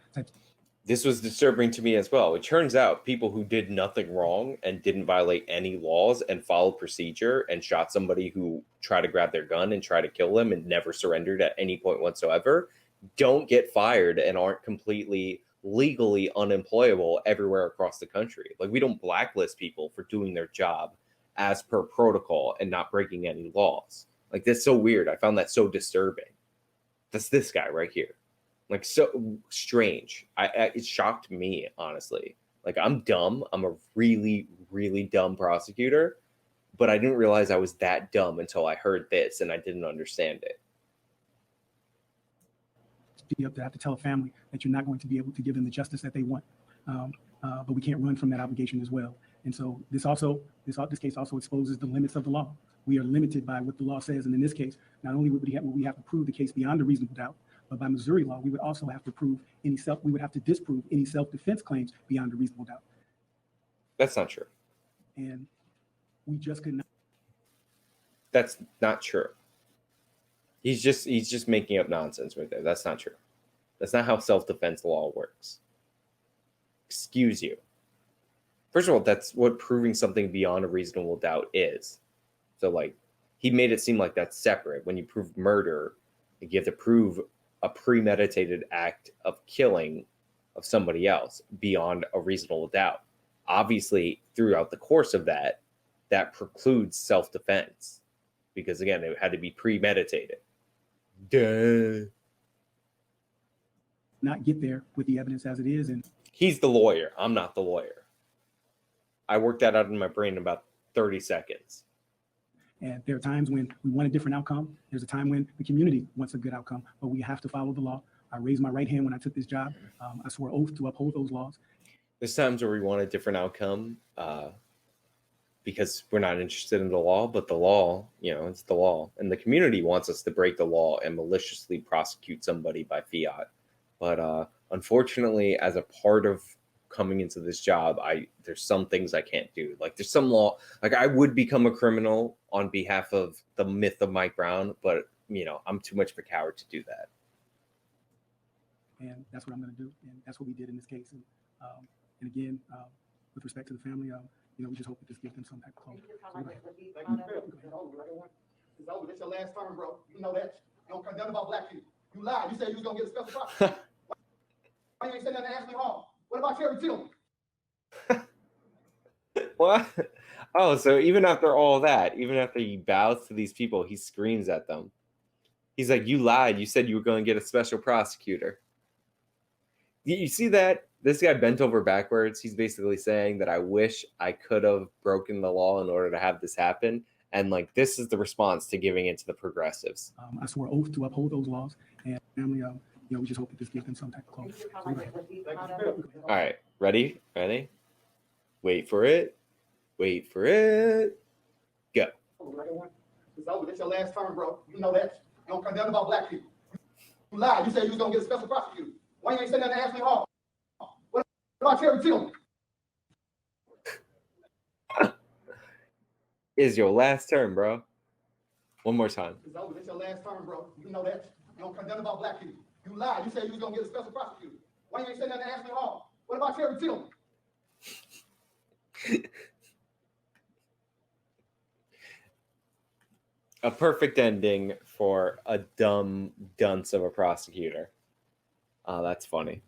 This was disturbing to me as well. It turns out people who did nothing wrong and didn't violate any laws and followed procedure and shot somebody who tried to grab their gun and try to kill them and never surrendered at any point whatsoever don't get fired and aren't completely legally unemployable everywhere across the country. Like, we don't blacklist people for doing their job as per protocol and not breaking any laws. Like, that's so weird. I found that so disturbing. That's this guy right here. Like, so strange. It shocked me, honestly. Like, I'm dumb. I'm a really, really dumb prosecutor, but I didn't realize I was that dumb until I heard this and I didn't understand it. You have to tell a family that you're not going to be able to give them the justice that they want. But we can't run from that obligation as well. And so this case also exposes the limits of the law. We are limited by what the law says. And in this case, not only would we have to prove the case beyond a reasonable doubt, but by Missouri law, we would also have to disprove any self-defense claims beyond a reasonable doubt. That's not true. And we just could not. That's not true. He's just making up nonsense right there. That's not true. That's not how self-defense law works. Excuse you. First of all, that's what proving something beyond a reasonable doubt is. So, like, he made it seem like that's separate. When you prove murder, you have to prove a premeditated act of killing of somebody else beyond a reasonable doubt. Obviously, throughout the course of that precludes self-defense because, again, it had to be premeditated. Duh. Not get there with the evidence as it is. And he's the lawyer. I'm not the lawyer. I worked that out in my brain in about 30 seconds. And there are times when we want a different outcome. There's a time when the community wants a good outcome, but we have to follow the law. I raised my right hand when I took this job. I swore oath to uphold those laws. There's times where we want a different outcome because we're not interested in the law, but the law, it's the law. And the community wants us to break the law and maliciously prosecute somebody by fiat. But unfortunately, as a part of coming into this job, there's some things I can't do. Like there's some law, like I would become a criminal on behalf of the myth of Mike Brown, but you know, I'm too much of a coward to do that. And that's what I'm going to do. And that's what we did in this case. And again, with respect to the family, you know, we just hope that this gives them some type of closure. It's over. This your last term, bro. You know that. You don't condemn about black people. You lied. You said you was gonna get a special prosecutor. Why you ain't saying nothing to Ashley Hall? What about Terry Tillman? What? Oh, so even after all that, even after he bows to these people, he screams at them. He's like, you lied. You said you were going to get a special prosecutor. You see that? This guy bent over backwards. He's basically saying that I wish I could have broken the law in order to have this happen. And like, this is the response to giving it to the progressives. I swore oath to uphold those laws, and family, you know, we just hope that this gives them some type of closure. All right, ready? Ready? Wait for it. Wait for it. Go. It's over. This your last term, bro. You know that. You don't condemn about black people. You lied. You said you was gonna get a special prosecutor. Why you ain't saying nothing to Ashley Hall? What about Terry Tillman? Is your last term, bro. One more time. It's over. This your last term, bro. You know that. You don't condemn about black people. You lied. You said you was gonna get a special prosecutor. Why you ain't saying nothing to Ashley Hall? What about Terry Tillman? A perfect ending for a dumb dunce of a prosecutor. That's funny.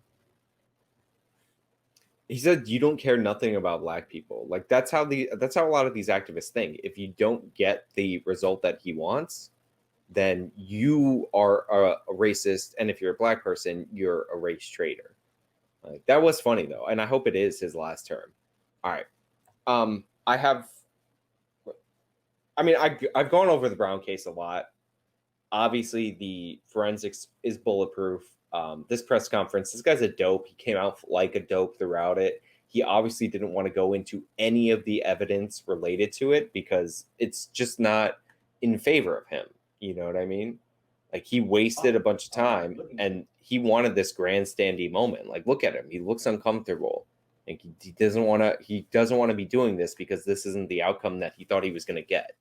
He said, "You don't care nothing about black people." Like that's how a lot of these activists think. If you don't get the result that he wants, then you are a racist, and if you're a black person, you're a race traitor. Like that was funny though, and I hope it is his last term. All right, I've gone over the Brown case a lot. Obviously, the forensics is bulletproof. This press conference, this guy's a dope. He came out like a dope throughout it. He obviously didn't want to go into any of the evidence related to it because it's just not in favor of him. You know what I mean? Like he wasted a bunch of time and he wanted this grandstandy moment. Like, look at him. He looks uncomfortable. Like he doesn't want to be doing this because this isn't the outcome that he thought he was going to get.